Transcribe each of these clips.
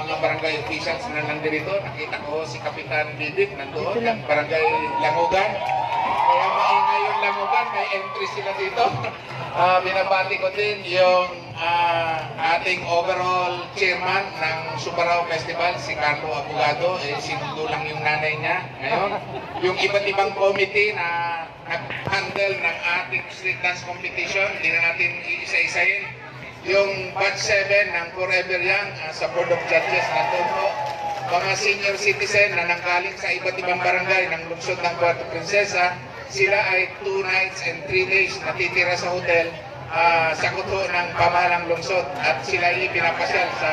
mga barangay officials na nandito. Nakita ko si Kapitan Bidik nandoon ng barangay Langugan. Kaya maingay yung Langugan, may entry sila dito. Binabati ko din yung ating overall chairman ng Subarao Festival, si Carlo Abogado. Sinundo lang yung nanay niya ngayon. Yung iba't ibang committee na nag-handle ng ating street dance competition, hindi na natin iisa-isahin. Yung batch 7 ng Forever Young sa Board of Judges nandun po. Mga senior citizen na nanggaling sa iba't ibang barangay ng lungsod ng Puerto Princesa, sila ay 2 nights and 3 days natitira sa hotel sa kuto ng pamahalang lungsod at sila ay pinapasyal sa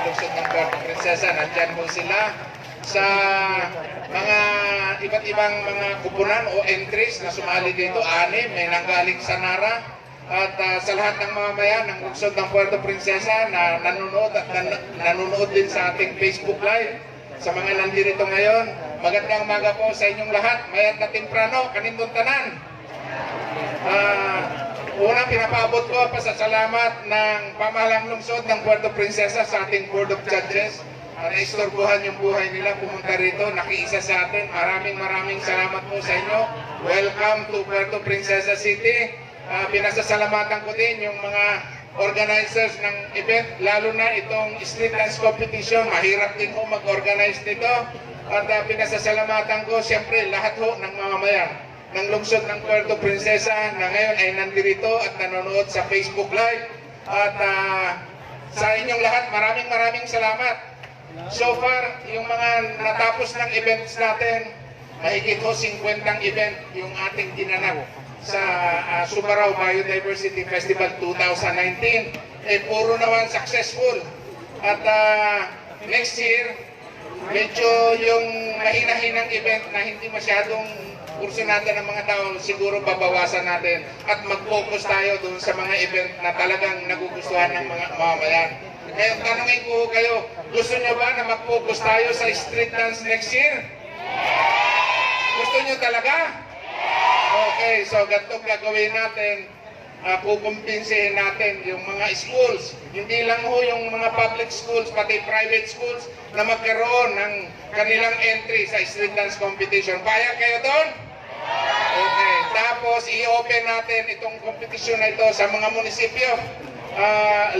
lungsod ng Puerto Princesa. Nandyan po sila sa mga iba't ibang mga kupunan o entries na sumali dito. 6 may nanggaling sa Nara. At sa lahat ng mga mamayan ng lungsod ng Puerto Princesa na nanonood at nanonood din sa ating Facebook Live, sa mga nandito ngayon, magandang umaga po sa inyong lahat. Mayat na temprano, kanindong tanan. Unang pinapaabot ko pasasalamat ng pamahalang lungsod ng Puerto Princesa sa ating Board of Judges. Naistorbohan yung buhay nila, pumunta rito, nakiisa sa atin. Maraming salamat po sa inyo. Welcome to Puerto Princesa City. Pinasasalamatan ko din yung mga organizers ng event, lalo na itong street dance competition. Mahirap din ho mag-organize nito. At pinasasalamatan ko siyempre lahat ho ng mamamayan ng lungsod ng Puerto Princesa na ngayon ay nandito at nanonood sa Facebook Live. At sa inyong lahat, maraming salamat. So far, yung mga natapos ng events natin, mahigit ho 50 event yung ating ginanap sa Subarao Biodiversity Festival 2019. Puro naman successful. At next year, medyo yung mahina-hinang event na hindi masyadong kursunada ng mga tao, siguro babawasan natin at mag-focus tayo dun sa mga event na talagang nagugustuhan ng mga mamamayan. Ngayon, tanongin ko kayo, gusto nyo ba na mag-focus tayo sa street dance next year? Gusto nyo talaga? Okay, so ganito gagawin natin, pukumpinsihin natin yung mga schools. Hindi lang ho yung mga public schools, pati private schools na magkaroon ng kanilang entry sa street dance competition. Payag kayo doon? Okay, tapos i-open natin itong competition na ito sa mga munisipyo.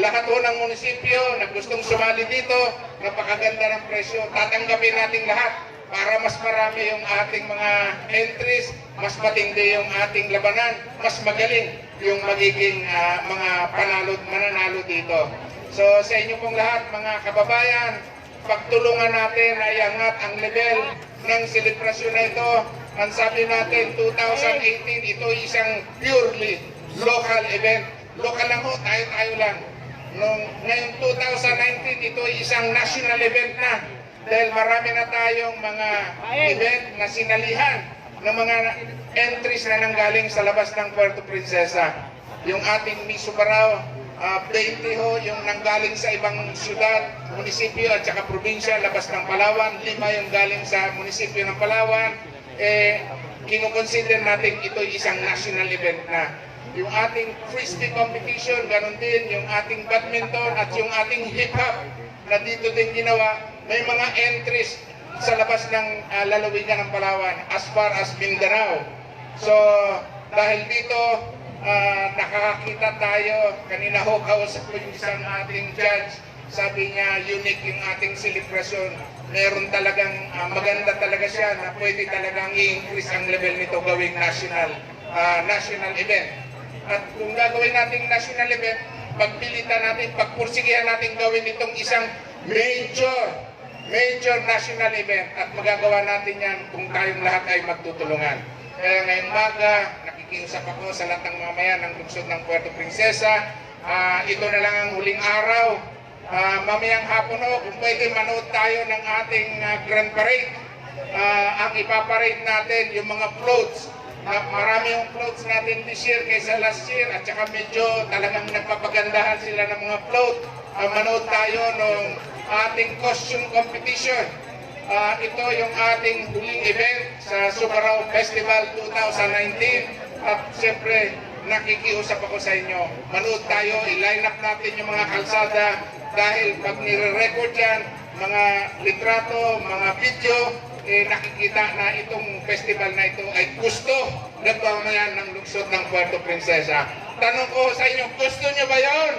Lahat ho ng munisipyo na gustong sumali dito, napakaganda ng presyo, tatanggapin natin lahat para mas marami yung ating mga entries, mas matindi yung ating labanan, mas magaling yung magiging mga mananalo dito. So sa inyo pong lahat, mga kababayan, pagtulungan natin na iangat ang level ng selebrasyon na ito. Ang sabi natin, 2018, ito isang purely local event. Local lang ho, tayo lang. Ngayong 2019, ito isang national event na. Dahil marami na tayong mga event na sinalihan ng mga entries na nanggaling sa labas ng Puerto Princesa. Yung ating Miss Subarao, 20 ho, yung nanggaling sa ibang syudad, munisipyo at saka probinsya, labas ng Palawan. 5 yung galing sa munisipyo ng Palawan. Kinukonsider natin ito isang national event na. Yung ating frisbee competition, ganun din. Yung ating badminton at yung ating hip-hop na dito din ginawa. May mga entries sa labas ng lalawigan ng Palawan as far as Mindanao. So, dahil dito, nakakakita tayo, kanina ho kausap ko yung isang ating judge, sabi niya unique yung ating celebration. Meron talagang, maganda talaga siya na pwede talagang i-increase ang level nito gawing national event. At kung gagawin nating national event, pagpilitan natin, pagpursigihan natin gawin itong isang major national event at magagawa natin yan kung tayong lahat ay magtutulungan. Kaya ngayong maga, nakikiusap ako sa lahat ng mamamayan ng lungsod ng Puerto Princesa. Ito na lang ang huling araw. Mamayang hapon ho, kung pwede manood tayo ng ating Grand Parade. Ang ipaparade natin, yung mga floats. Marami yung floats natin this year kaysa last year at saka medyo talagang nagpapagandahan sila ng mga float. Manood tayo ng ating costume competition. Ito yung ating huling event sa Subarao Festival 2019 at siyempre nakikiusap ako sa inyo. Manood tayo, i-line up natin yung mga kalsada dahil pag nire-record yan, mga litrato, mga video, nakikita na itong festival na ito ay gusto ng pamayan ng lungsod ng Puerto Princesa. Tanong ko sa inyo, gusto nyo ba yon?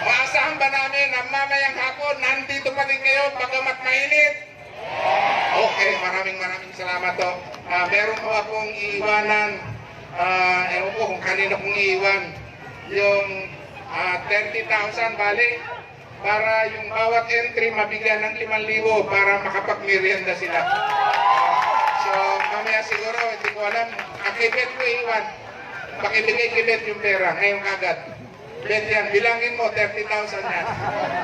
Maasahan ba namin na mamayang hapon nandito pa din kayo pagamat mainit? Okay, maraming salamat to. Meron ko akong iiwanan, ewan ko kung kanino kong iiwan, yung 30,000 bali, para yung bawat entry mabigyan ng 5,000 para makapag-merienda sila. So, mamaya siguro, hindi ko alam, akibet ko iiwan. Pakibigay kibet yung pera, ngayong agad. Bet yan, bilangin mo, 30,000 yan.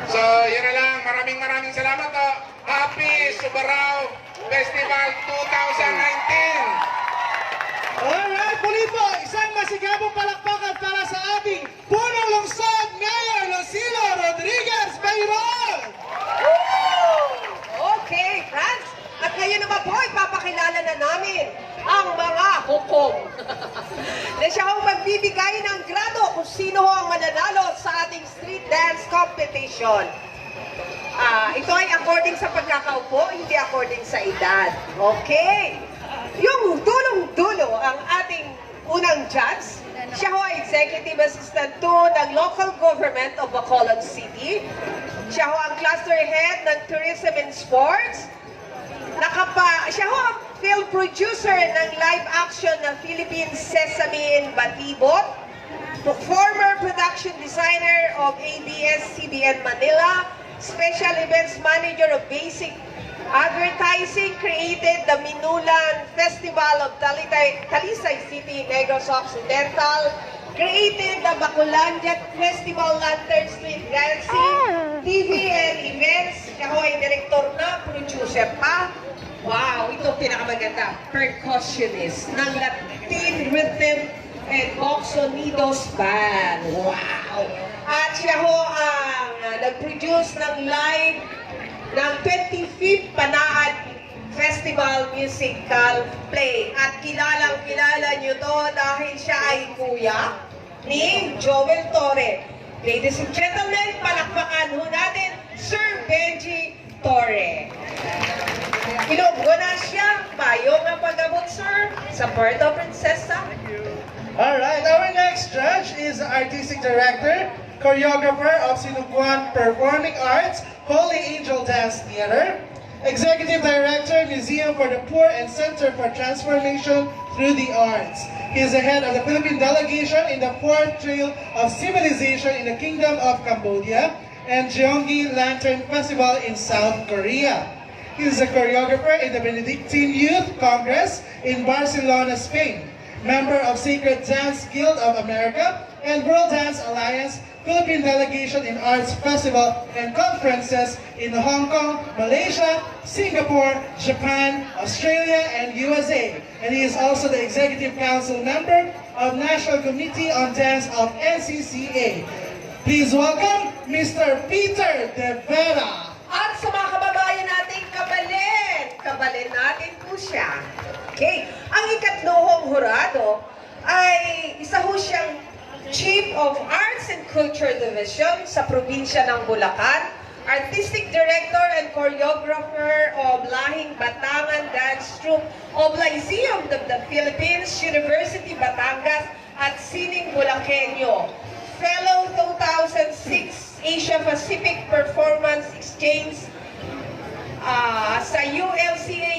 So, yun na lang, maraming salamat to. Happy Subarao Festival 2019! Alright, muli po, isang masigabong palakpakan para sa ating punong lungsod, Mayor Lucilo Rodriguez Bayrol! Okay, Franz. At ngayon naman po, ipapakilala na namin ang mga hukom na siya ho magbibigay ng grado kung sino ho ang mananalo sa ating street dance competition. Ito ay according sa pagkakaupo, hindi according sa edad. Okay. Yung dulong-dulo ang ating unang judge. Siya ho ay Executive Assistant 2 ng Local Government of Bacolod City. Siya ho ang Cluster Head ng Tourism and Sports. Siya ho ang film producer ng live action ng Philippine Sesame in Batibot. Former production designer of ABS-CBN Manila. Special Events Manager of Basic Advertising, created the Minulan Festival of Talisay City, Negros Occidental, created the Bacolanja Festival Lantern Street Dancing, TV and Events, siya ho ay director na, producer pa. Wow, ito pinakamaganda, percussionist ng Latin Rhythm and Boxonidos Band. Wow! At siya ho ang nag-produce ng live ng 25th Panaad Festival Musical Play. At kilalang-kilala nyo to dahil siya ay kuya ni Joel Torre. Ladies and gentlemen, palakpakan ho natin Sir Benji Torre. Ilonggo na siya, payo nga pag-abot, sir, sa Puerto Princesa. Alright, our next judge is Artistic Director, Choreographer of Sinuguan Performing Arts, Holy Angel Dance Theater, Executive Director, Museum for the Poor and Center for Transformation Through the Arts. He is the head of the Philippine delegation in the Fourth Trail of Civilization in the Kingdom of Cambodia and Gyeonggi Lantern Festival in South Korea. He is a choreographer in the Benedictine Youth Congress in Barcelona, Spain, member of Sacred Dance Guild of America and World Dance Alliance, Philippine Delegation in Arts Festival and Conferences in Hong Kong, Malaysia, Singapore, Japan, Australia, and USA. And he is also the Executive Council member of National Committee on Dance of NCCA. Please welcome Mr. Peter De Vera. At sa mga kababayan nating kabalin natin po siya. Okay, ang ikatlohong hurado ay isa ho siyang Chief of Arts and Culture Division sa probinsya ng Bulacan, Artistic Director and Choreographer of Lahing Batangan Dance Troupe of Lyceum of the Philippines, University Batangas at Sining Bulaqueño, Fellow 2006 Asia Pacific Performance Exchange sa ULCA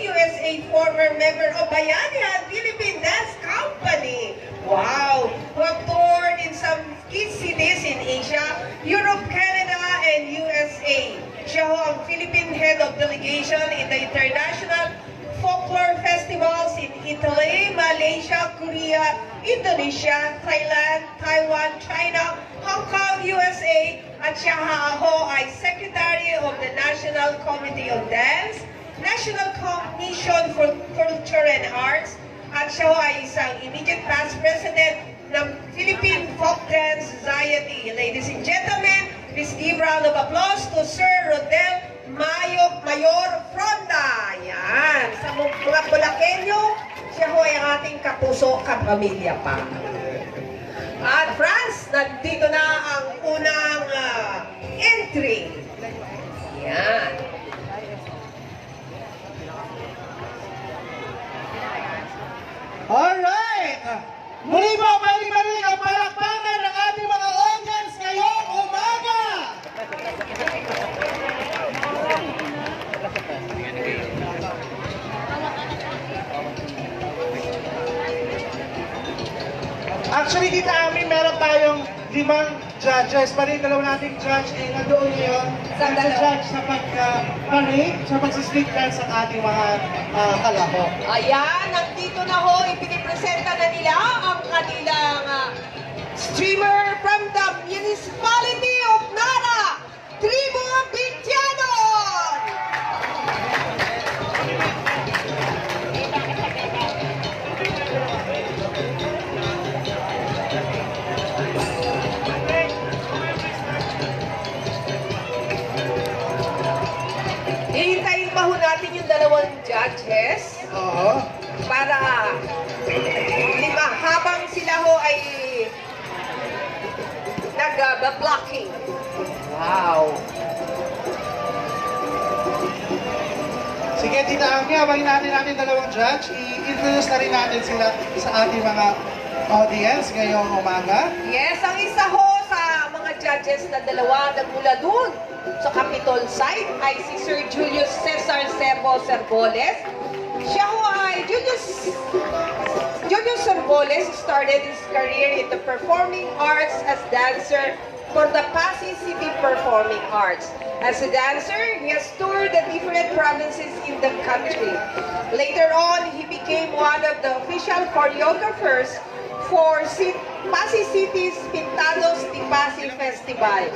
USA, former member of Bayanihan Philippine Dance Company. Wow! Who have toured in some key cities in Asia, Europe, Canada, and USA. Siya ho ang Philippine Head of Delegation in the International Folklore Festivals in Italy, Malaysia, Korea, Indonesia, Thailand, Taiwan, China, Hong Kong, USA, at siya ho ay Secretary of the National Committee of Dance, National Commission for Culture and Arts, at siya ho ay isang immediate past president ng Philippine Folk Dance Society. Ladies and gentlemen, please give round of applause to Sir Rodel Mayor Fronda. Yan. Sa mga Bulaqueño, siya ho ay ang ating puso, kapamilya pa. At France, nandito na ang unang entry. Yan. Alright! Muli po, balik-balik ang palakpakan ng ating mga audience ngayong umaga! Actually, dito amin meron tayong 5 judges. Pari dalawa nating judge ay nandoon ngayon sa judge sa pag-parade, sa pag-street dance ng ating mga kalahok. Ayan, nandito na ho, ipinipresenta na nila ang kanilang streamer from the municipality of Nara, Tribo Bitianon! Hihintayin pa ho natin yung dalawang judges Oo. para habang sila ho ay nag-blocking. Wow! Sige, Tita Ami, abangin natin dalawang judge. I-introduce na rin natin sila sa ating mga audience ngayong umaga. Yes, ang isa ho sa mga judges na dalawa nagmula dun sa Capitol site ay si Sir Julius Cesar Servo Servoles. Siya ho ay Julius Servoles started his career in the performing arts as dancer for the Pasig City Performing Arts. As a dancer, he has toured the different provinces in the country. Later on, he became one of the official choreographers for Pasig City's Pintados de Pasig Festival.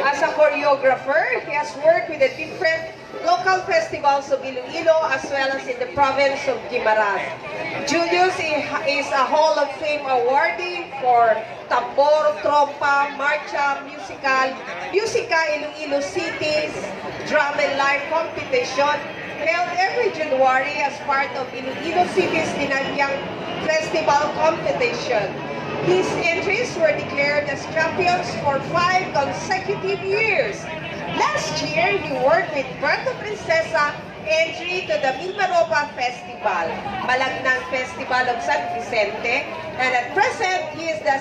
As a choreographer, he has worked with the different local festivals of Iloilo as well as in the province of Guimaras. Julius is a Hall of Fame awardee for Tambor, Trompa, Marcha, Musica Iloilo City's Drum and Life Competition held every January as part of Iloilo City's Dinagyang Festival Competition. His entries were declared as champions for 5 consecutive years. Last year, he worked with Puerto Princesa entry to the Mimaropa Festival, Malagnang Festival of San Vicente, and at present, he is the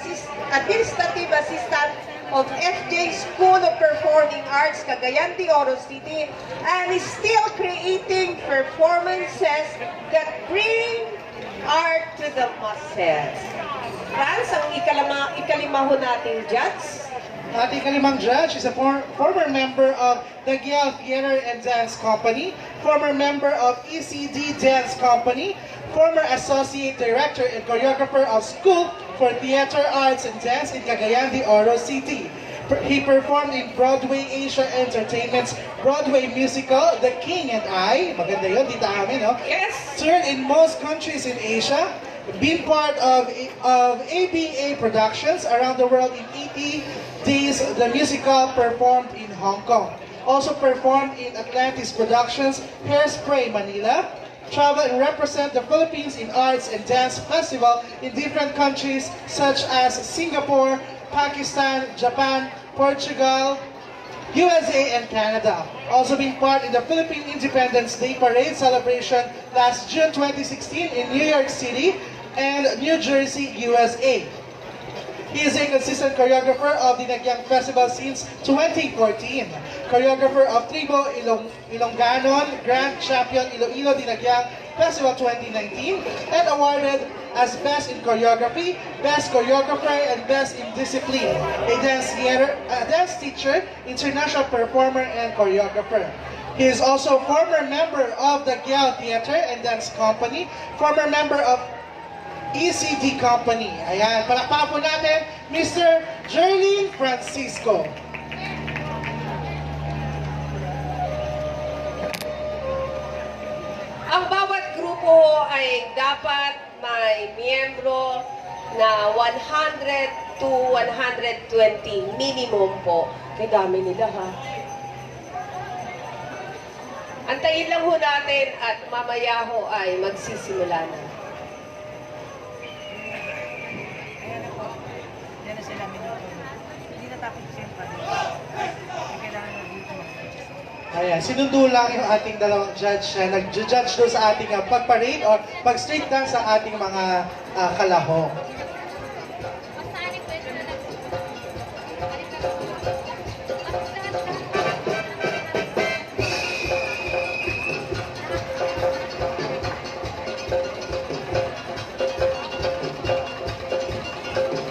administrative assistant of FJ School of Performing Arts, Cagayan de Oro City, and is still creating performances that bring art to the masses. Franz, ang ikalima ho nating judge. Ating kalimang judge is a former member of the Gial Theater and Dance Company, former member of ECD Dance Company, former associate director and choreographer of School for Theater Arts and Dance in Cagayan de Oro City. He performed in Broadway Asia Entertainment's Broadway musical, The King and I. Maganda yun, Tita Ami, no? Yes. Toured in most countries in Asia, been part of ABA productions around the world in 80 days. The musical performed in Hong Kong. Also performed in Atlantis Productions, Hairspray Manila. Travel and represent the Philippines in arts and dance festival in different countries such as Singapore, Pakistan, Japan, Portugal, USA, and Canada. Also being part in the Philippine Independence Day Parade celebration last June 2016 in New York City and New Jersey, USA. He is a consistent choreographer of the Dinagyang Festival since 2014. Choreographer of Tribo Ilongganon, Grand Champion Iloilo Dinagyang Festival 2019, and awarded as Best in Choreography, Best Choreographer, and Best in Discipline. A dance teacher, international performer, and choreographer. He is also former member of the Gial Theater and Dance Company, former member of ECD Company. Ayan, palakpakan po natin, Mr. Jerlyn Francisco. Ang bawat grupo ay dapat may miyembro na 100 to 120 minimum po. Kaya dami nila ha. Antayin lang ho natin at mamaya ho ay magsisimula na. Ayan, sinundo lang yung ating dalawang judge na nag-judge doon sa ating pag-parade or pag-street dance sa ating mga kalahok.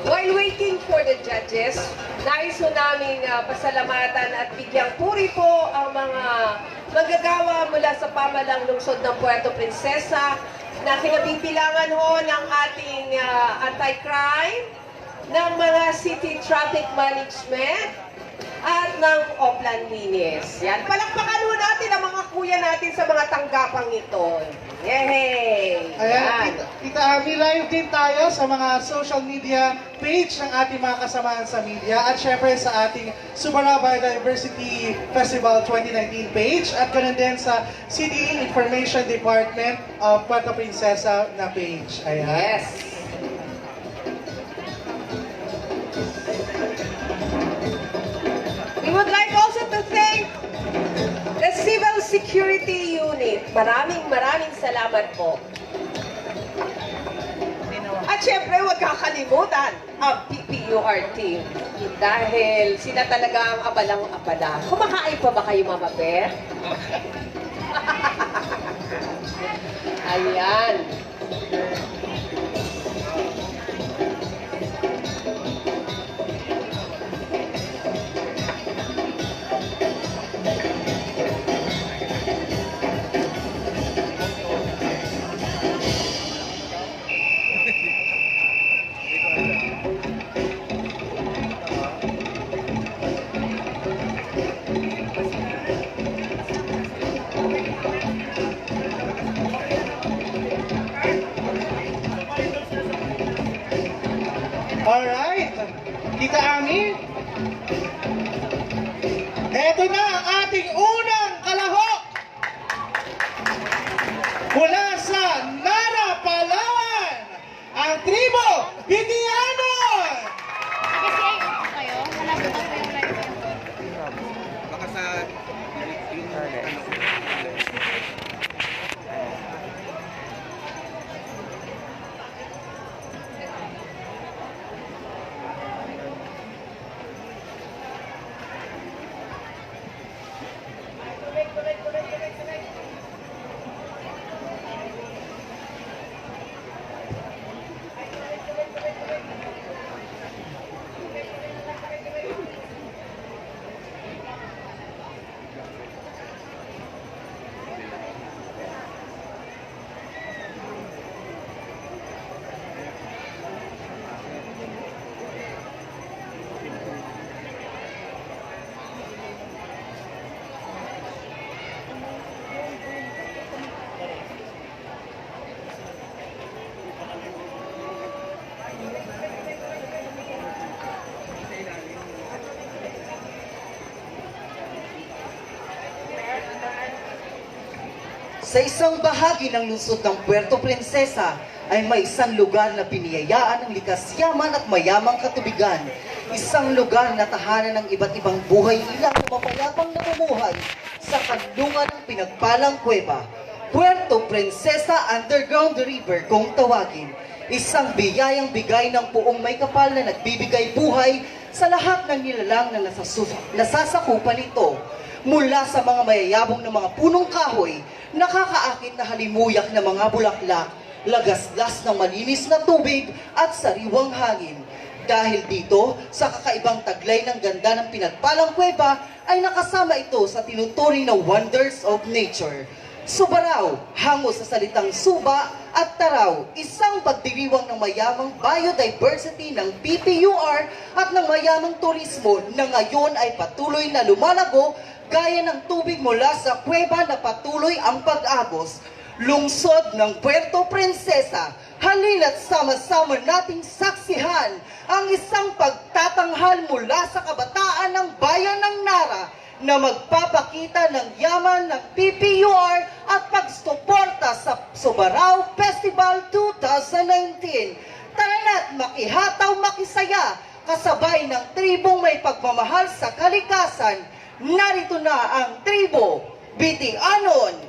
While waiting for the judges, nais ko naming pasalamatan at bigyang puri po ang mga manggagawa mula sa pamalang lungsod ng Puerto Princesa na kinabibilangan ho ng ating anti-crime, ng mga city traffic management, at ng Oplan Linis. Yan, palakpakan ho natin ang mga kuya natin sa mga tanggapang ito. Yay! Ayan, Tita Ami, live din tayo sa mga social media page ng ating mga kasamahan sa media at syempre sa ating Subarao Biodiversity Festival 2019 page at ganun din sa City Information Department of Puerto Princesa na page. Ayan. Yes! We would like also to thank the Civil Security Unit. Maraming salamat po. At syempre, huwag kakalimutan ang PPUR team. Dahil sila talaga ang abalang-abala. Kumakain pa ba kayo, Mama Bear? Ayan. Alright, Tita Ami. Eto na ang ating unang kalahok mula sa Nara, Palawan, ang tribo Bitianon! Kasi ayun kayo, malapit na po yung live center. Baka sa yung Sa isang bahagi ng lungsod ng Puerto Princesa ay may isang lugar na piniyayaan ng likas yaman at mayamang katubigan. Isang lugar na tahanan ng iba't ibang buhay ilang mapayapang namumuhay sa kanlungan ng pinagpalang kuweba. Puerto Princesa Underground River kung tawagin. Isang biyayang bigay ng puong may kapal na nagbibigay buhay sa lahat ng nilalang na nasasakupan nito. Mula sa mga mayayabong na mga punong kahoy, nakakaakit na halimuyak na mga bulaklak, lagaslas ng malinis na tubig at sariwang hangin. Dahil dito, sa kakaibang taglay ng ganda ng pinagpalang kuweba, ay nakasama ito sa tinuturing na wonders of nature. Subarao, hango sa salitang suba at taraw, isang pagdiriwang ng mayamang biodiversity ng PPUR at ng mayamang turismo na ngayon ay patuloy na lumalago gaya ng tubig mula sa kuweba na patuloy ang pag-agos. Lungsod ng Puerto Princesa, halina't sama-sama nating saksihan ang isang pagtatanghal mula sa kabataan ng bayan ng Nara na magpapakita ng yaman ng PPUR at pagsuporta sa Subarao Festival 2019. Tara na't makihataw makisaya kasabay ng tribong may pagmamahal sa kalikasan narito na ang tribo Bitianon.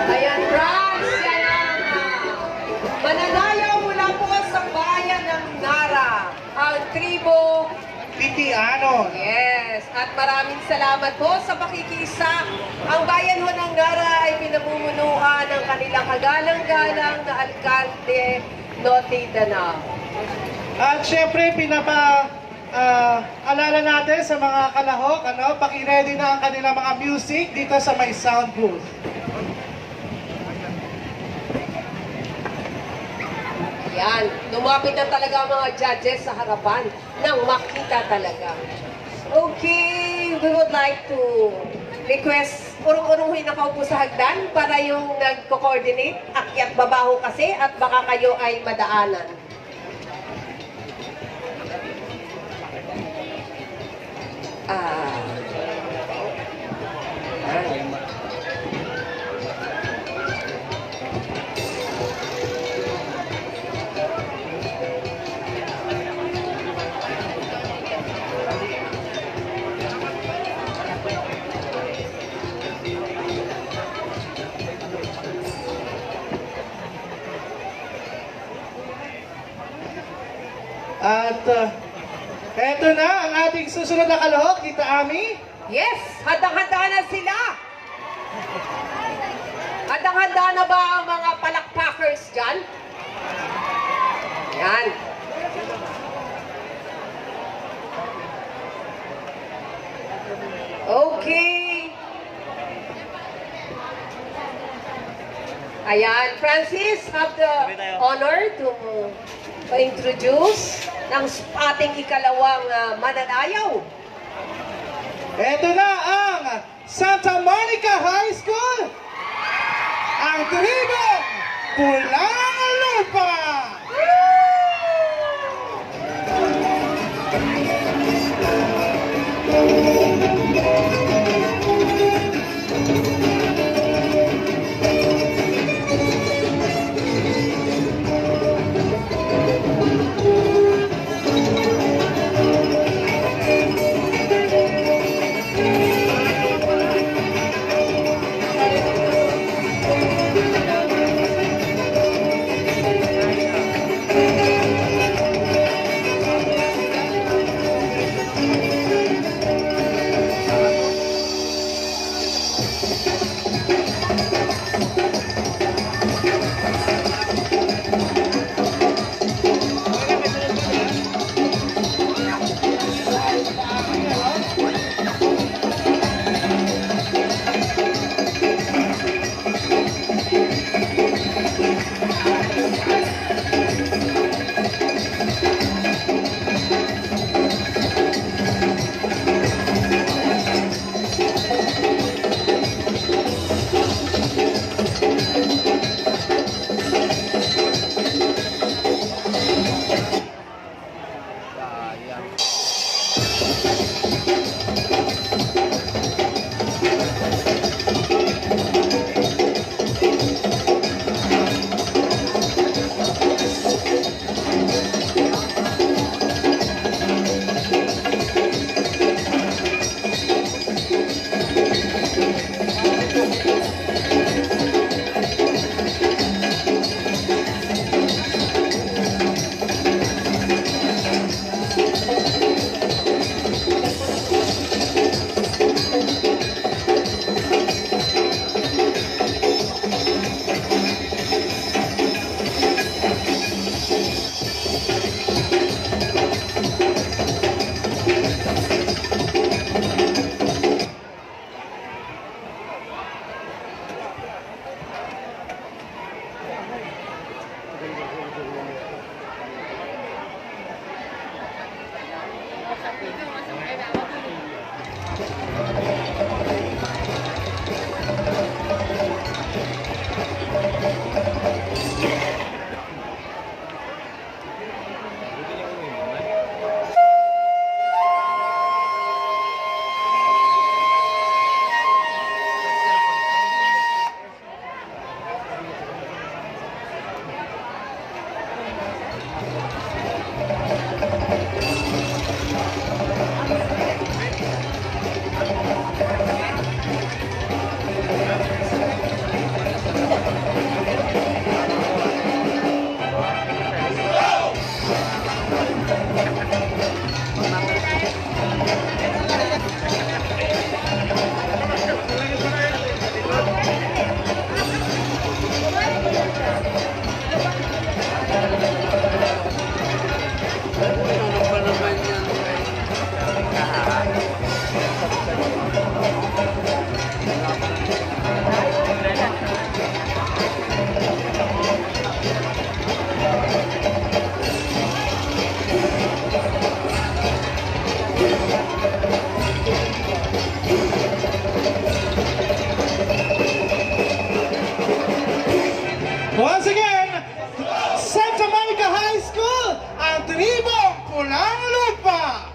Ayan, France, yan ang mananayaw mula po sa bayan ng Nara, ang tribo. Litiano. Yes, at maraming salamat po sa pakikisa. Ang bayan ho ng Nara ay pinamumunuan ng kanilang kagalang-galang na alkalde, Noti Danao. At syempre, alala natin sa mga kalahok, paki-ready na ang kanilang mga music dito sa may sound booth. Yan, lumapit na talaga ang mga judges sa harapan nang makita talaga. Okay, we would like to request, urong-urunghin na kaupo sa hagdan para yung nagko-coordinate, akyat babaho kasi at baka kayo ay madaanan. At eto na ang ating susunod na kalahok, Tita Ami. Yes, handang-handa na sila. Handang-handa na ba ang mga palakpakers dyan? Yan. Okay. Ayan, Francis, have the honor to introduce ng ating ikalawang mananayaw. Eto na ang Santa Monica High School, ang tribong Pulang Lupa. Tribong Pulang Lupa.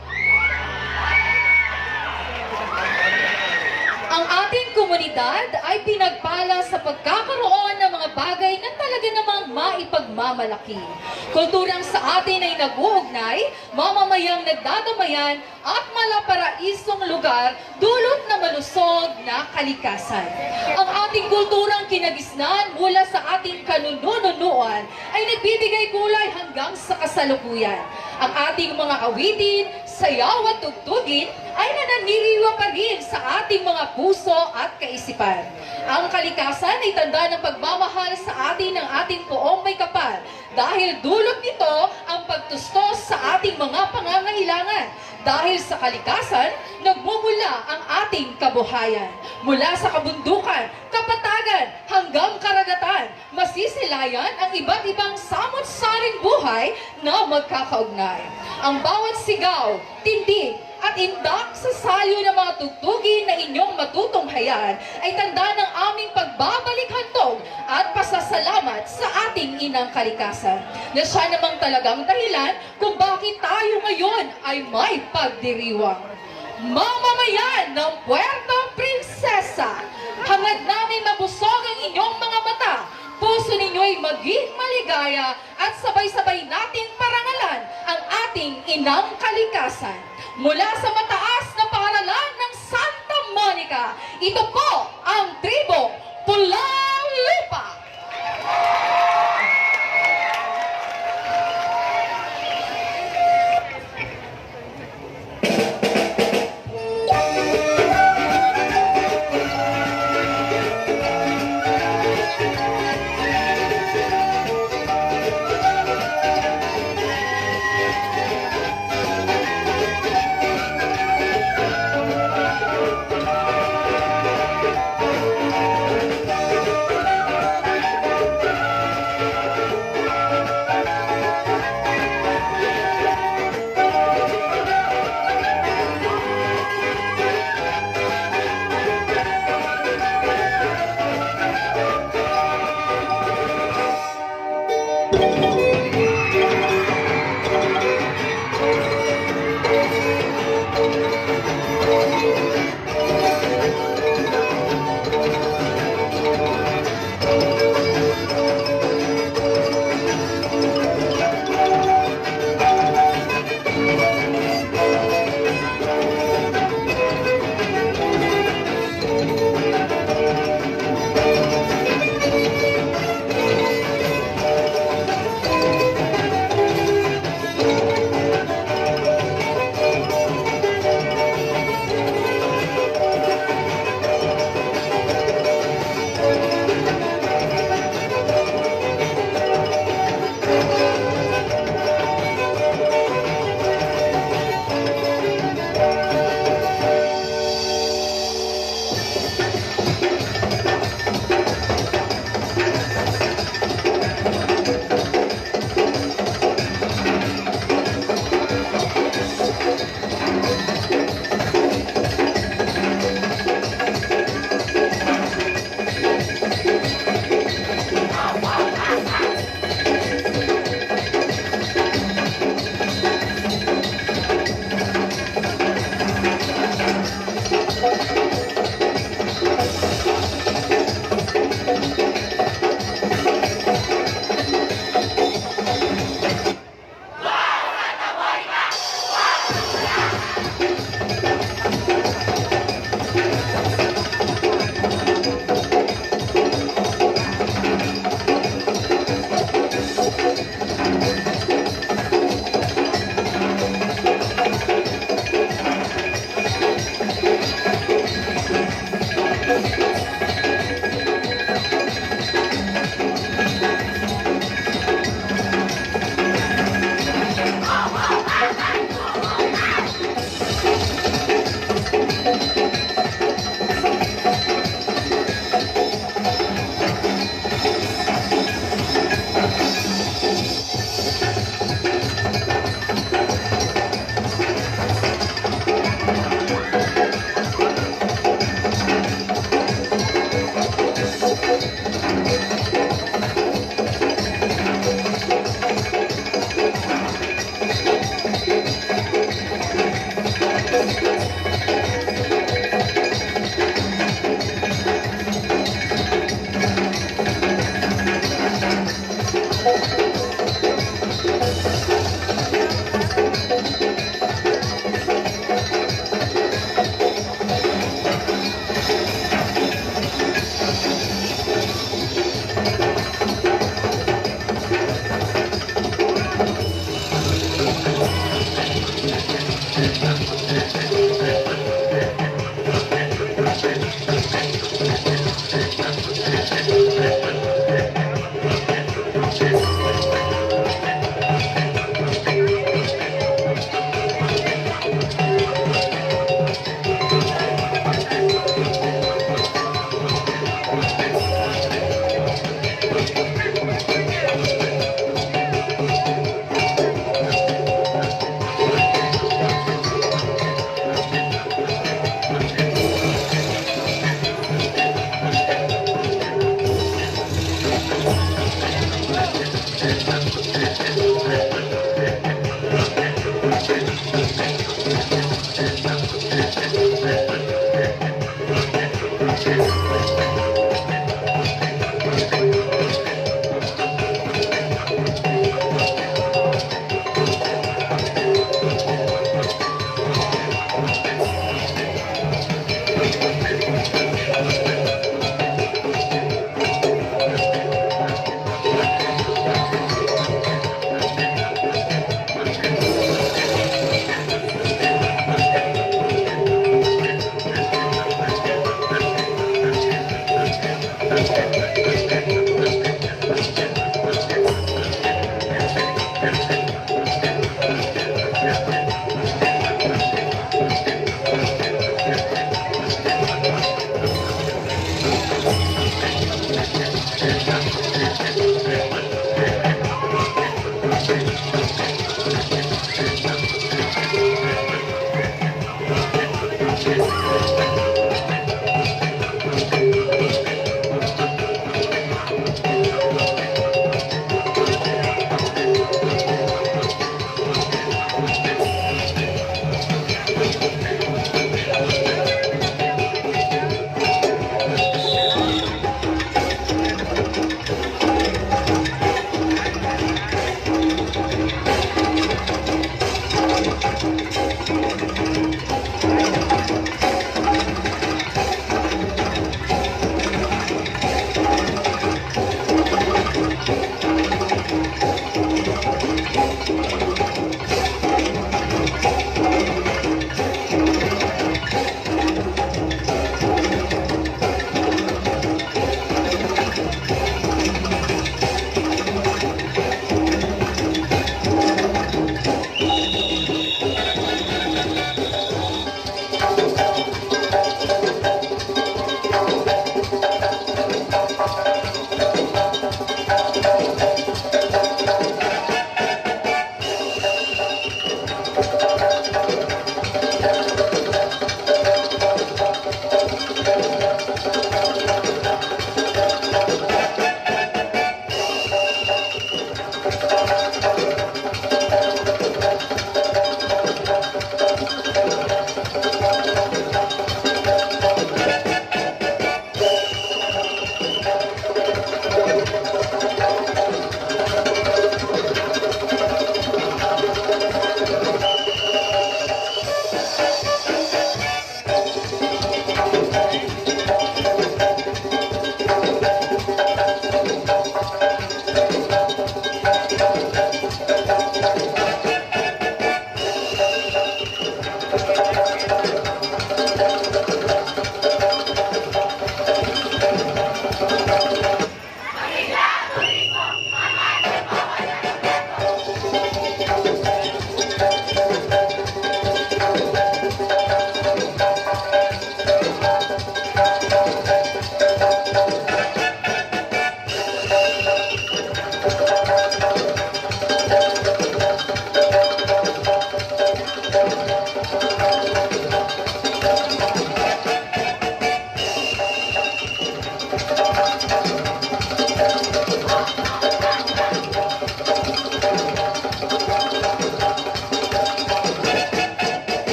Ang ating komunidad ay pinagpala sa pagkakaroon ng mga bagay na talaga namang maipagmamalaki. Kulturang sa atin ay nag-uugnay, mamamayang nagdadamayan at malaparaisong lugar dulot na malusog na kalikasan. Ang ating kulturang kinagisnan mula sa ating kanununuan ay nagbibigay kulay hanggang sa kasalukuyan. Ang ating mga awitin, sayaw at tugtugin ay nananiriwa pa rin sa ating mga puso at kaisipan. Ang kalikasan ay tanda ng pagmamahal sa atin ng ating poong may kapal dahil dulot nito ang pagtustos sa ating mga pangangailangan. Dahil sa kalikasan, nagmumula ang ating kabuhayan. Mula sa kabundukan, kapatagan, hanggang karagatan, masisilayan ang iba't ibang samot-saring buhay na magkakaugnay. Ang bawat sigaw, tindig, at indak sa salyo ng mga tugtugin na inyong matutunghayan ay tanda ng aming pagbabalik hantog at pasasalamat sa ating inang kalikasan. Na siya namang talagang dahilan kung bakit tayo ngayon ay may pagdiriwang. Mamamayan ng Puerto Princesa, hangad namin mabusog ang inyong mga mata, puso ninyo'y maging maligaya at sabay-sabay nating parangalan ang ating inang kalikasan. Mula sa mataas na paaralan ng Santa Monica, ito po ang Tribong Pulang Lupa.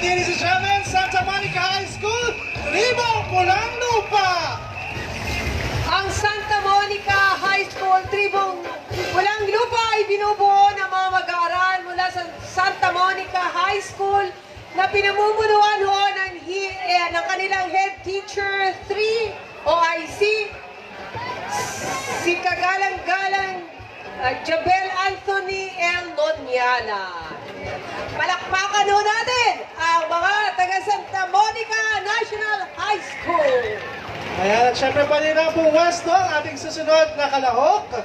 And ladies and gentlemen, Santa Monica High School, Tribong Pulang Lupa! Ang Santa Monica High School Tribong Pulang Lupa ay binubuo ng mga mag-aaral mula sa Santa Monica High School na pinamumunuan ho ng kanilang head teacher 3 OIC, si Kagalang-galang Jabel Anthony L. Nonyala. Palakpakan ho natin ang mga taga Santa Monica National High School. Ayan, at syempre palina po Westo, ang ating susunod na kalahok.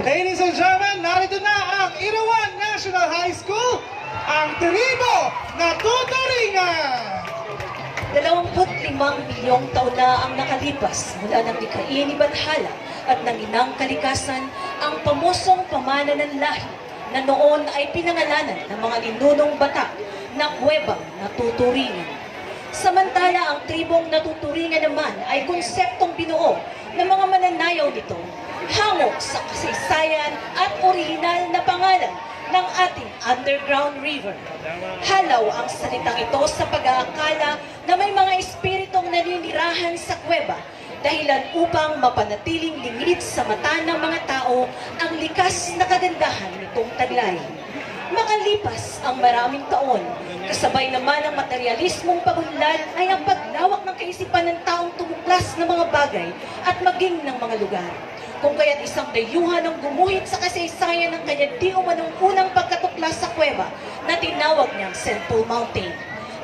Ladies and gentlemen, narito na ang Irawan National High School, ang tribo na tuturingan! 25 milyong taon na ang nakalipas mula nang likhain ni Badhala at ng inang kalikasan ang pamusong pamana ng lahi na noon ay pinangalanan ng mga ninunong bata na kuwebang natuturingan. Samantala ang tribong natuturingan naman ay konseptong binuo ng mga mananayaw nito hango sa kasaysayan at orihinal na pangalan ng ating underground river. Halaw ang salitang ito sa pag-aakala na may mga espiritong naninirahan sa kuweba dahilan upang mapanatiling lingid sa mata ng mga tao ang likas na kagandahan nitong taglay. Makalipas ang maraming taon, kasabay naman ang materialismong pagunlad ay ang paglawak ng kaisipan ng taong tumuklas ng mga bagay at maging ng mga lugar. Kung kaya't isang dayuhan ang gumuhit sa kasaysayan ng kanya di umanong unang pagkatuklas sa kuweba na tinawag niyang St. Paul Mountain.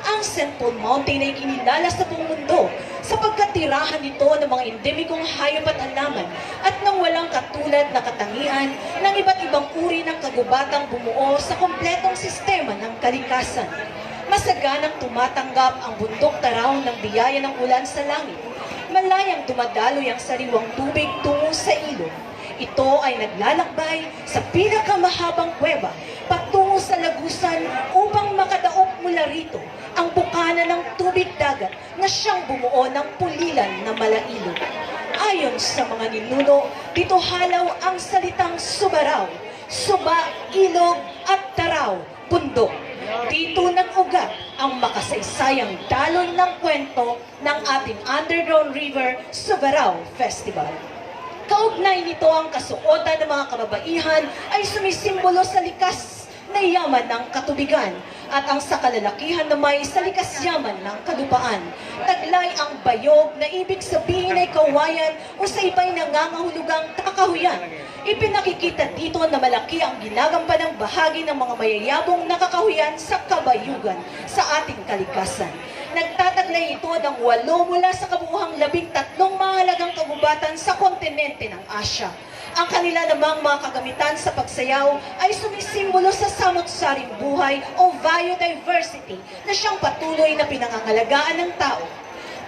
Ang St. Paul Mountain ay kinilala sa buong mundo sapagkat tirahan nito ng mga endemikong hayop at halaman at ng walang katulad na katangian ng iba't ibang uri ng kagubatang bumuo sa kompletong sistema ng kalikasan. Masaganang tumatanggap ang bundok taraw ng biyaya ng ulan sa langit. Malayang dumadaloy ang sariwang tubig tungo sa ilog. Ito ay naglalakbay sa pinakamahabang kuweba patungo sa lagusan upang makadaog mula rito ang bukana ng tubig dagat na siyang bumuo ng pulilan na malailog. Ayon sa mga ninuno, dito halaw ang salitang subaraw, suba, ilog at taraw, bundok. Dito nag-ugat ang makasaysayang daloy ng kwento ng ating underground river Subaraw Festival. Kaugnay nito ang kasuotan ng mga kababaihan ay sumisimbolo sa likas na yaman ng katubigan at ang sa kalalakihan na may sa likas yaman ng kalupaan. Taglay ang bayog na ibig sabihin ay kawayan o sa iba'y nangangahulugang kakahuyan. Ipinakikita dito na malaki ang ginagampanang bahagi ng mga mayayabong nakakahuyan sa kabayugan sa ating kalikasan. Nagtataglay ito ng 8 mula sa kabuuhang 13 mahalagang kagubatan kagubatan sa kontinente ng Asya. Ang kanila namang mga kagamitan sa pagsayaw ay sumisimbolo sa samot-saring buhay o biodiversity na siyang patuloy na pinangangalagaan ng tao.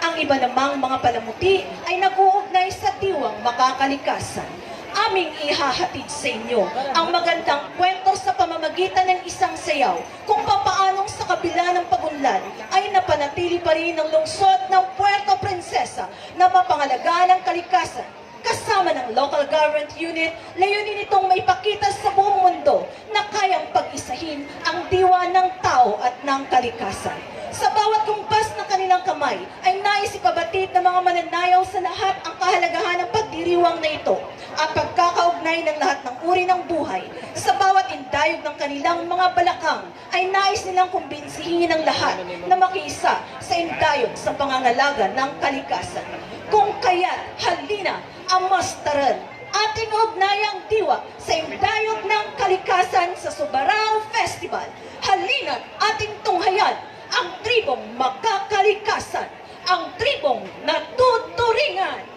Ang iba namang mga palamuti ay nag-uugnay sa diwang makakalikasan. Aming ihahatid sa inyo ang magandang kwento sa pamamagitan ng isang sayaw kung papaanong sa kabila ng pagunlad ay napanatili pa rin ang lungsod ng Puerto Princesa na mapangalagaan ng kalikasan. Kasama ng local government unit, layunin itong maipakita sa buong mundo na kayang pag-isahin ang diwa ng tao at ng kalikasan. Sa bawat kumpas ng kanilang kamay ay nais ipabatid ng mga mananayaw sa lahat ang kahalagahan ng pagdiriwang na ito at pagkakaugnay ng lahat ng uri ng buhay. Sa bawat indayog ng kanilang mga balakang ay nais nilang kumbinsihin ang lahat na makiisa sa indayog sa pangangalaga ng kalikasan. Kung kaya't halina, amastaran ating ugnayang diwa sa indayog ng kalikasan sa Subarao Festival. Halina't ating tunghayan ang tribong makakalikasan, ang tribong natuturingan.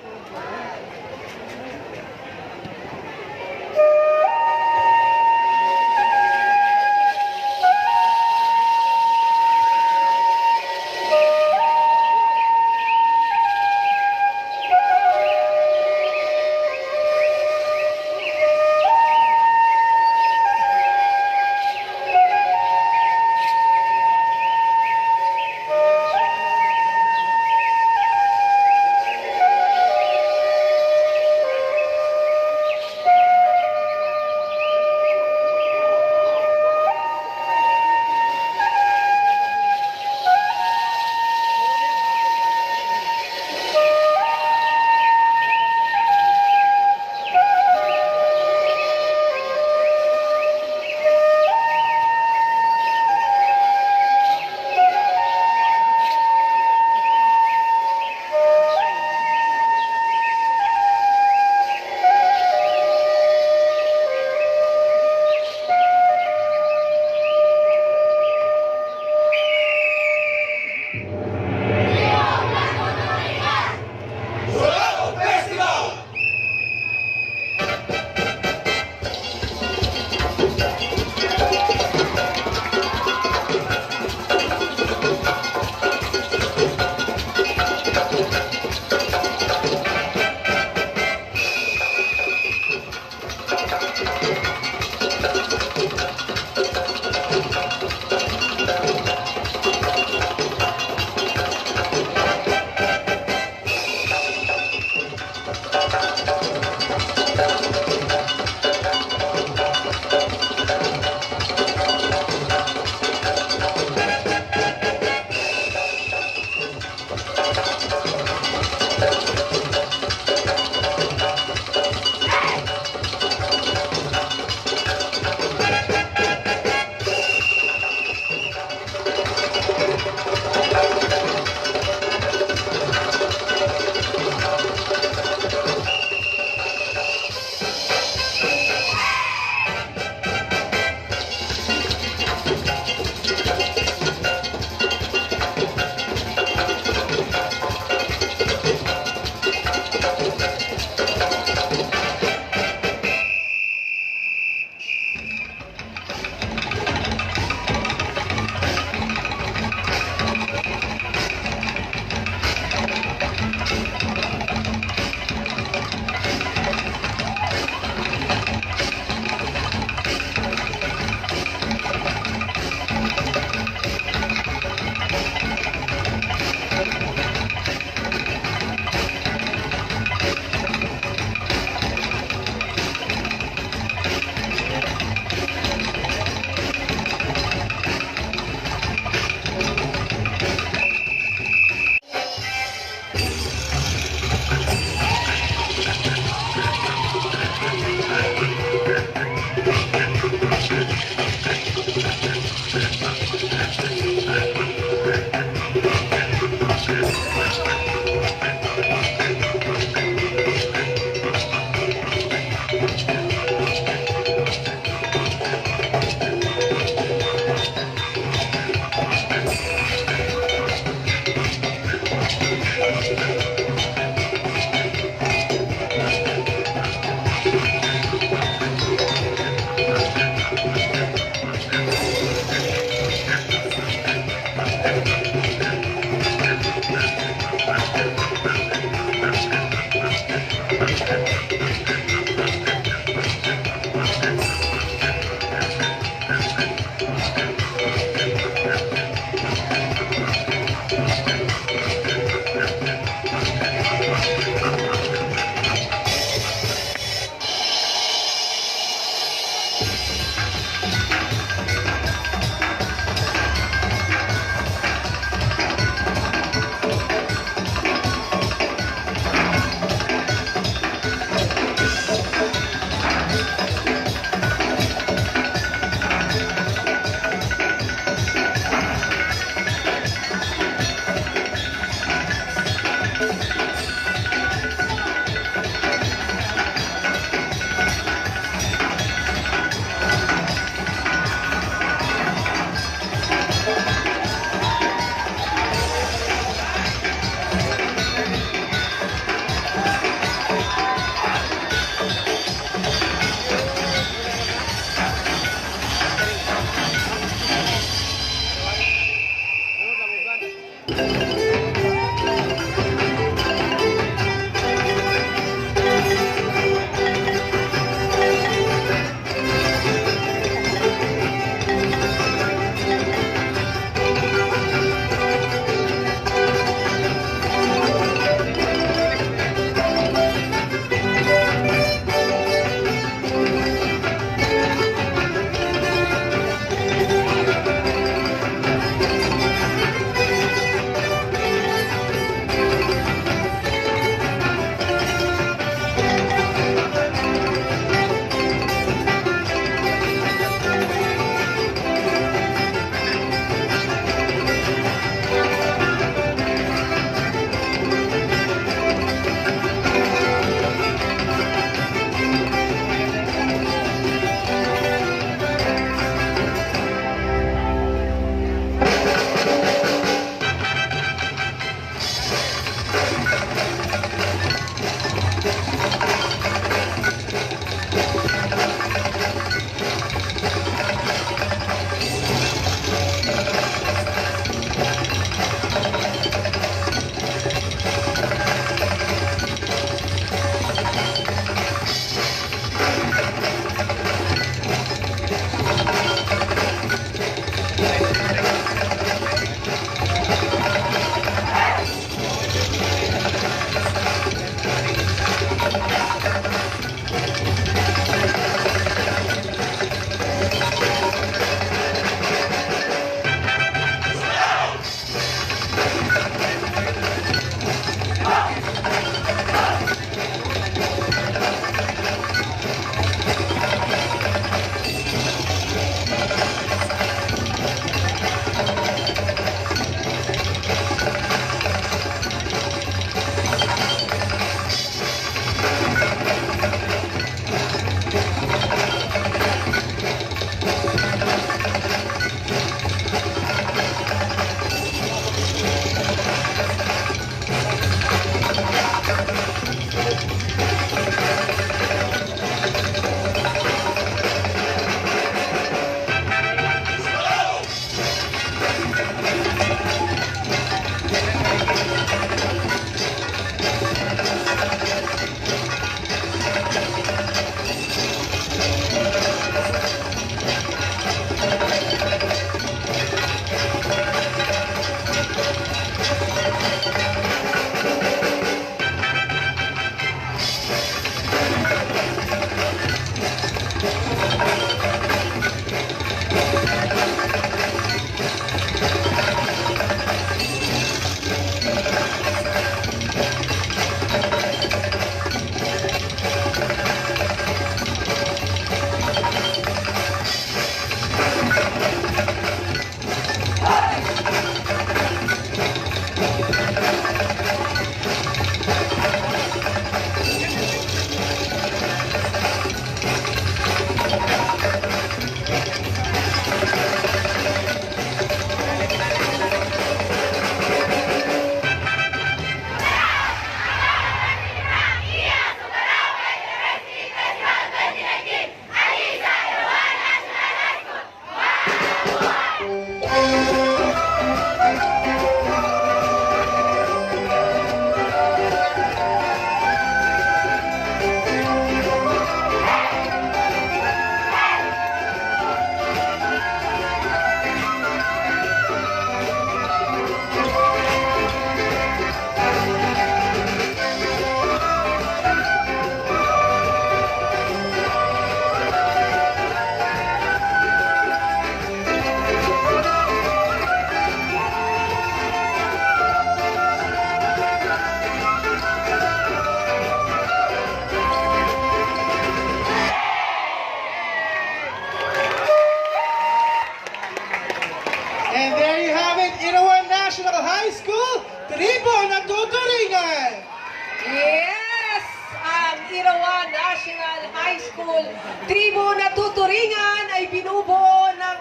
National High School. Tribo na tuturingan ay binubuo ng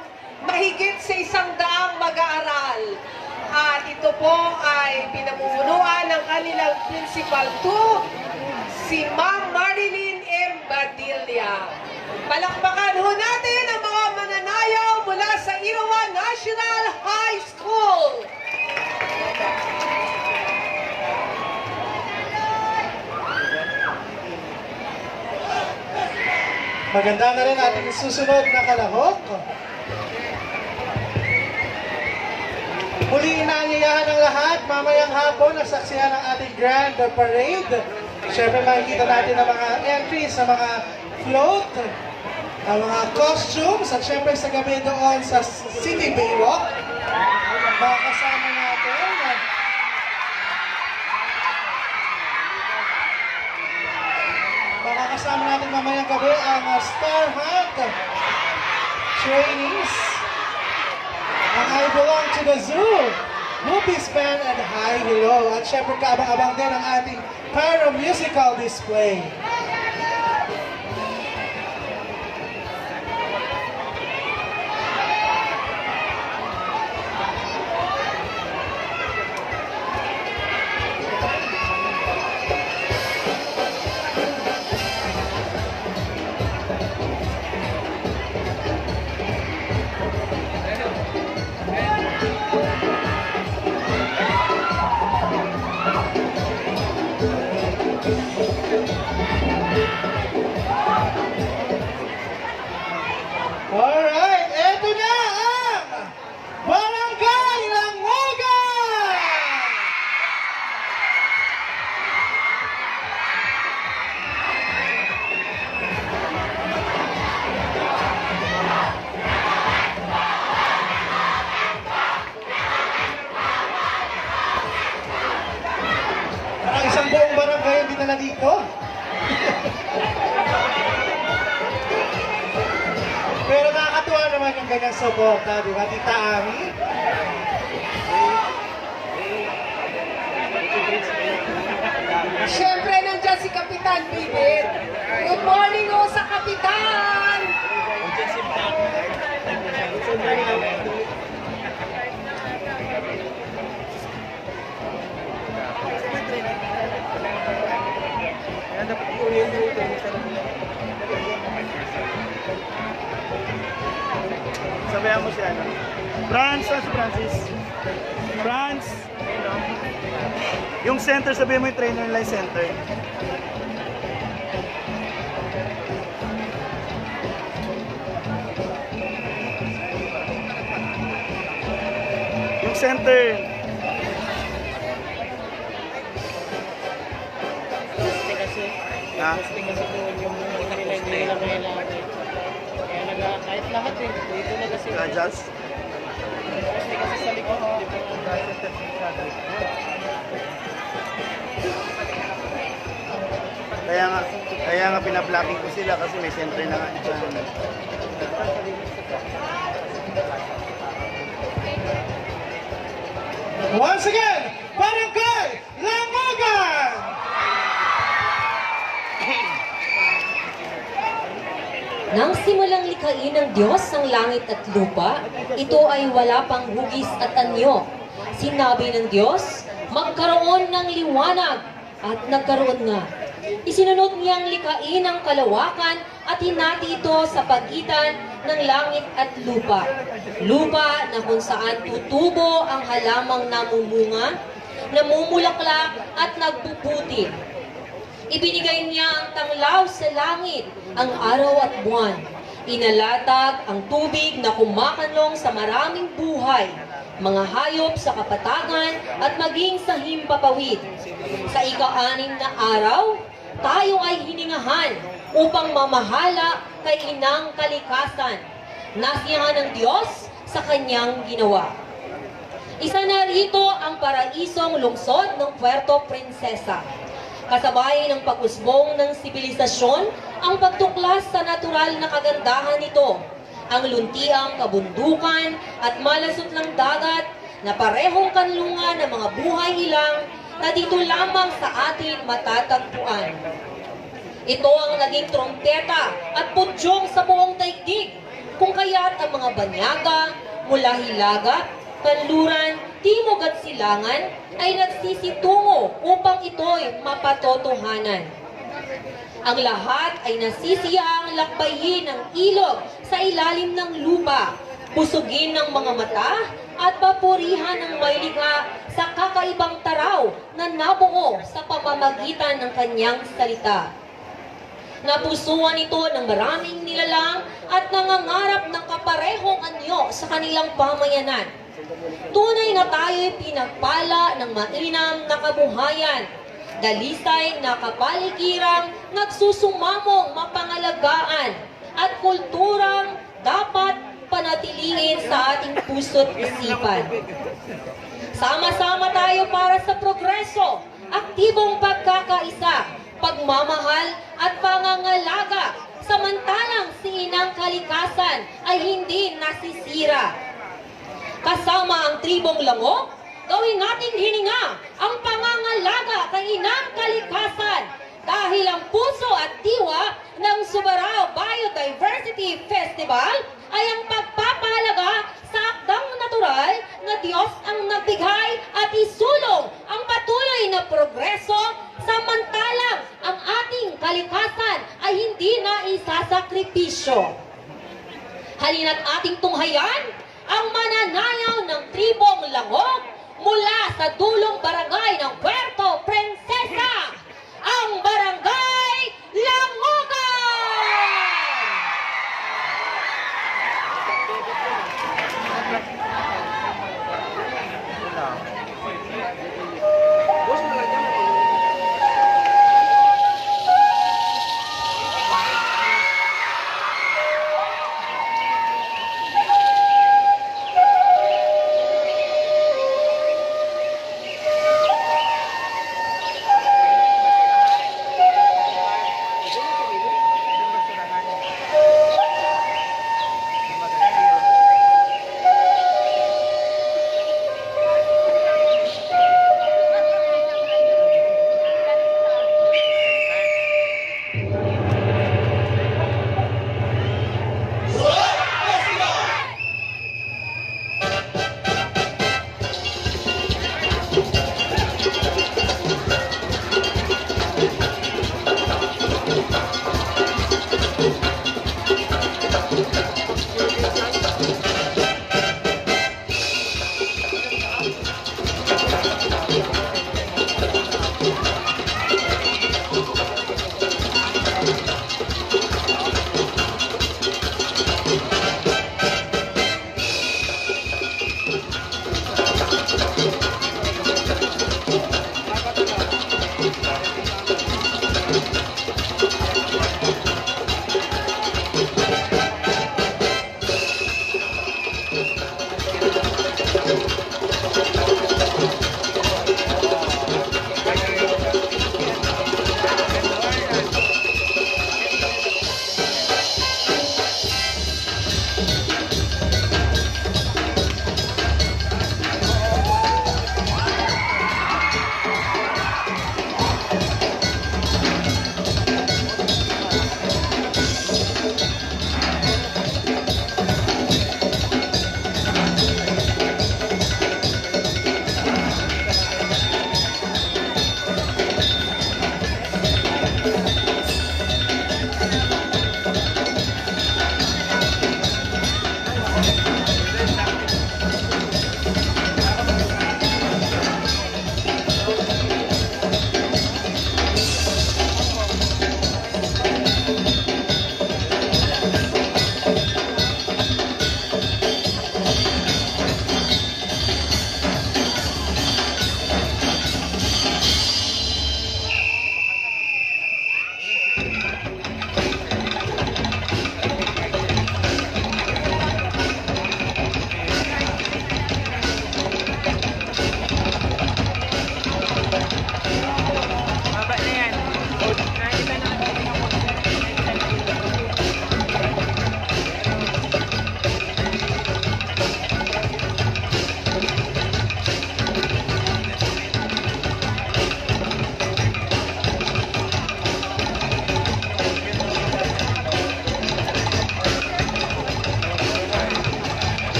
mahigit sa 100 mag-aaral. At ito po ay pinamumunuan ng kanilang Principal 2, si Ma'am Marilyn M. Badilla. Palakpakan ho natin ang mga mananayaw mula sa Irawan National High School. Maganda na rin ating susunod na kalahok. Muli inaanyayahan ng lahat, mamayang hapon, na saksihan ng ating grand parade. Siyempre makikita natin ang mga entries, ang mga float, ang mga costumes, at siyempre sa gabi doon sa City Baywalk. Mga kasama natin. Mga kasama natin mamayang gabi ang Star Hunt trainees. Ang I Belong to the Zoo, Whoopi's Band and Hi Hello. At syempre kaabang-abang din ang ating para-musical display. Alright, eto na ang Barangay Langogan! Parang isang buong barangay ang dinala dito. Pero nakakatuwa naman yung ganyang suporta, di ba, Tita Ami? Siyempre, nandiyan si Kapitan Bibit. Good morning ho sa Kapitan! Sabayan mo siya, no? Franz, si Francis. Franz. Yung center, sabihin mo yung trainer line center. Yung center. Ha? Kahit lahat eh, dito na kasi. Adjust. Kasi sa likod, di ba? Kaya nga pinablocking ko sila kasi may center na nga dyan. Once again, Barangay Langogan! Nang simulang likhain ng Diyos ang langit at lupa, ito ay wala pang hugis at anyo. Sinabi ng Diyos, magkaroon ng liwanag, at nagkaroon nga. Isinunod niyang likhain ang kalawakan at hinati ito sa pagitan ng langit at lupa. Lupa na kung saan tutubo ang halamang namumunga, namumulaklak at nagpuputi. Ibinigay niya ang tanglaw sa langit, ang araw at buwan. Inalatag ang tubig na kumakanlong sa maraming buhay, mga hayop sa kapatagan at maging sa himpapawid. Sa ika-6 na araw, tayo ay hiningahan upang mamahala kay Inang Kalikasan. Nasiyahan ng Diyos sa kanyang ginawa. Isa na rito ang paraisong lungsod ng Puerto Princesa. Kasabay ng pag-usbong ng sibilisasyon, ang pagtuklas sa natural na kagandahan nito, ang luntiang kabundukan at malasot ng dagat na parehong kanlungan ng mga buhay ilang na dito lamang sa atin matatagpuan. Ito ang naging trompeta at pudyong sa buong daigdig, kung kaya't ang mga banyaga mula Hilaga, Kanluran, Timog at Silangan ay nagsisitungo upang ito'y mapatotohanan. Ang lahat ay nasisiyang lakbayin ng ilog sa ilalim ng lupa, busugin ng mga mata at papurihan ng maylikha sa kakaibang taraw na nabuo sa pamamagitan ng kanyang salita. Napusuan ito ng maraming nilalang at nangangarap ng kaparehong anyo sa kanilang pamayanan. Tunay na tayo'y pinagpala ng mainam na kabuhayan, dalisay na kapaligirang nagsusumamong mapangalagaan at kulturang dapat panatiliin sa ating puso't isipan. Sama-sama tayo para sa progreso, aktibong pagkakaisa, pagmamahal at pangangalaga, samantalang si Inang Kalikasan ay hindi nasisira. Kasama ang tribong Lango, gawin nating hininga ang pangangalaga kay Inang Kalikasan dahil ang puso at diwa ng Subarao Biodiversity Festival ay ang pagpapahalaga sa akdang natural na Diyos ang nagbigay at isulong ang patuloy na progreso samantalang ang ating kalikasan ay hindi na isasakripisyo. Halina't ating tunghayan ang mananayaw ng tribong Lango mula sa dulong barangay ng Puerto Princesa, ang Barangay Langogan!